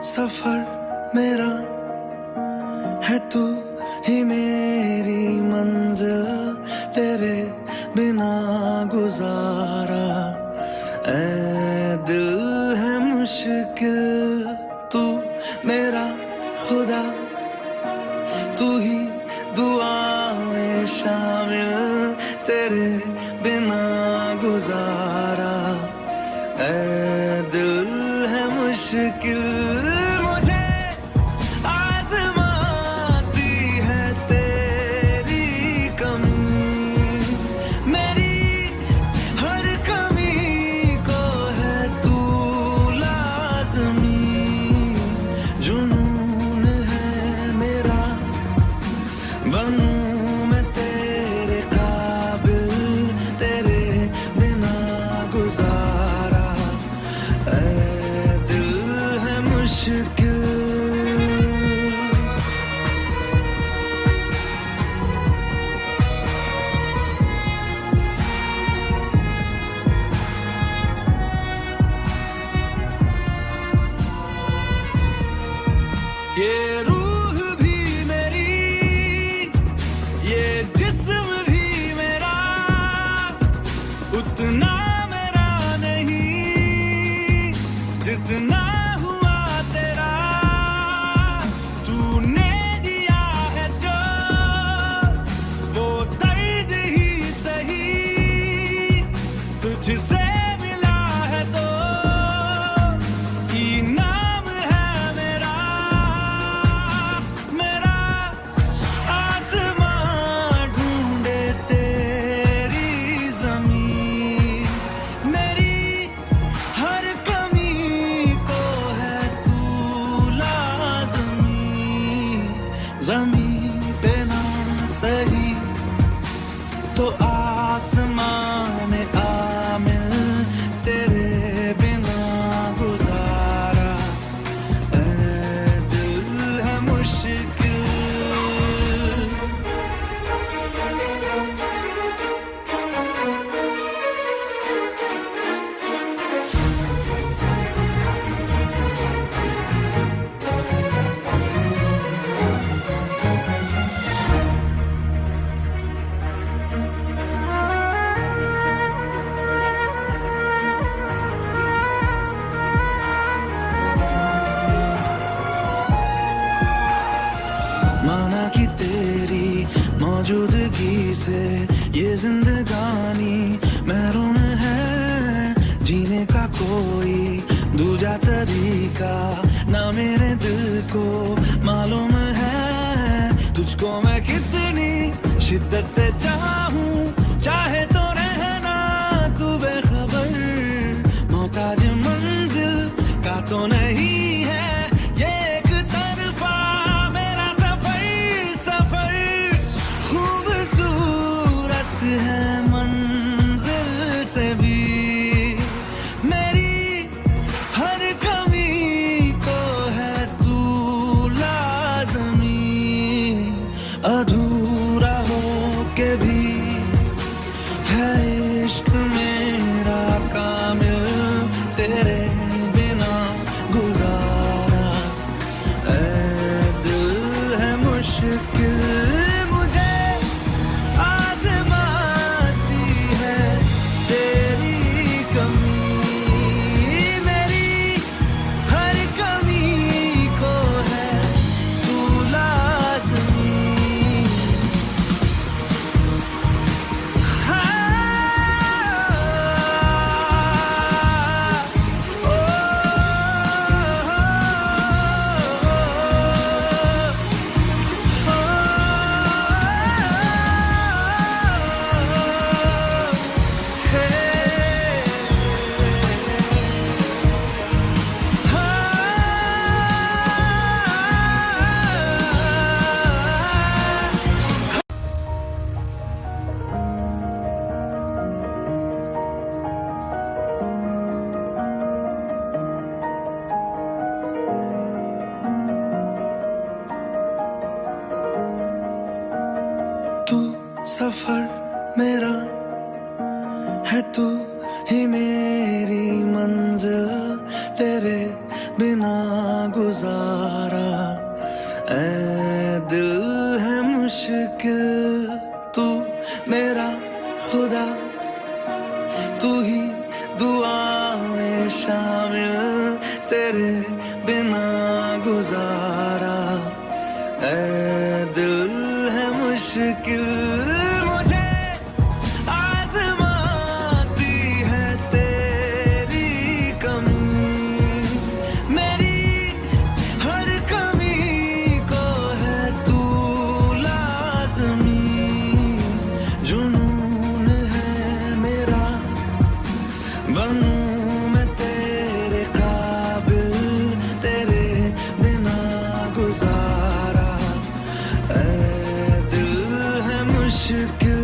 सफर मेरा है, तू ही मेरी मंजिल, तेरे बिना गुजारा ऐ दिल है मुश्किल। तू मेरा खुदा, तू ही दुआ में शामिल, तेरे बिना गुजारा ऐ दिल है मुश्किल। बनूं मैं तेरे काबिल, तेरे बिना गुजारा ऐ दिल है मुश्किल। ये रूह भी मेरी, ये जिस्म भी मेरा, उतना मेरा नहीं जितना हुआ तेरा। तूने दिया है जो वो दर्द ही सही, तुझसे मिला है तो इनाम है मेरा। मेरा आसमां ढूंढे तेरी ज़मीन, मेरी हर कमी को है तू लाज़मी। ज़मीन पे ना सही तो आसमां में आमिल, तेरे बिना गुजारा ऐ दिल है मुश्किल। माना कि तेरी मौजूदगी से ये जिंदगानी महरूम है, जीने का कोई दूजा तरीका ना मेरे दिल को मालूम है। तुझको मैं कितनी शिद्दत से चाहूं, चाहे तो रहना तू बेखबर, मोहताज मंजिल का तो नहीं है ये एक तरफा मेरा सफर। खूबसूरत है मंजिल से भी, मेरी हर कमी को है तू लाज़मी। अधूरा हो के भी है इश्क मेरा कामिल, तेरे बिना गुजारा ऐ दिल है मुश्किल। मुझे आज़माती है तेरी कमी, मेरी हर कमी को है तू लाज़मी। तू सफर मेरा है, तू ही मेरी मंजिल, तेरे बिना गुजारा। ऐ दिल है मुश्किल तू मेरा खुदा, तू ही दुआ में शामिल, तेरे बिना गुजारा। ऐ दिल है मुश्किल मुझे आज़माती है तेरी कमी, मेरी हर कमी को है तू लाज़मी। जुनून है मेरा बनूं मैं तेरे काबिल, तेरे बिना गुजारा। ऐ दिल है मुश्किल।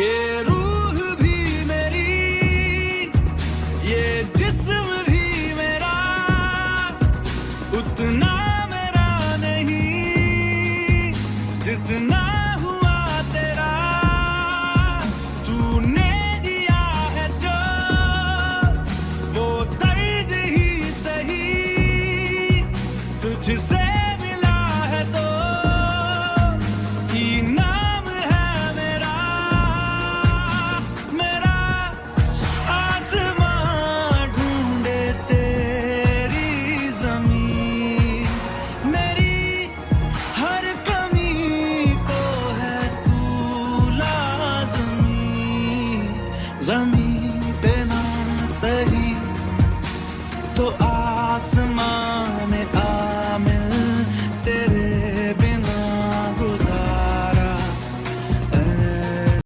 ये रूह भी मेरी, ये जिस्म भी मेरा, उतना मेरा नहीं जितना हुआ तेरा। तूने दिया है जो वो दर्द ही सही, तुझसे मिला है तो इनाम है मेरा। मेरा आसमां ढूंढे तेरी ज़मीन, मेरी हर कमी को है तू लाज़मी। ज़मीन पे ना सही तो आसमां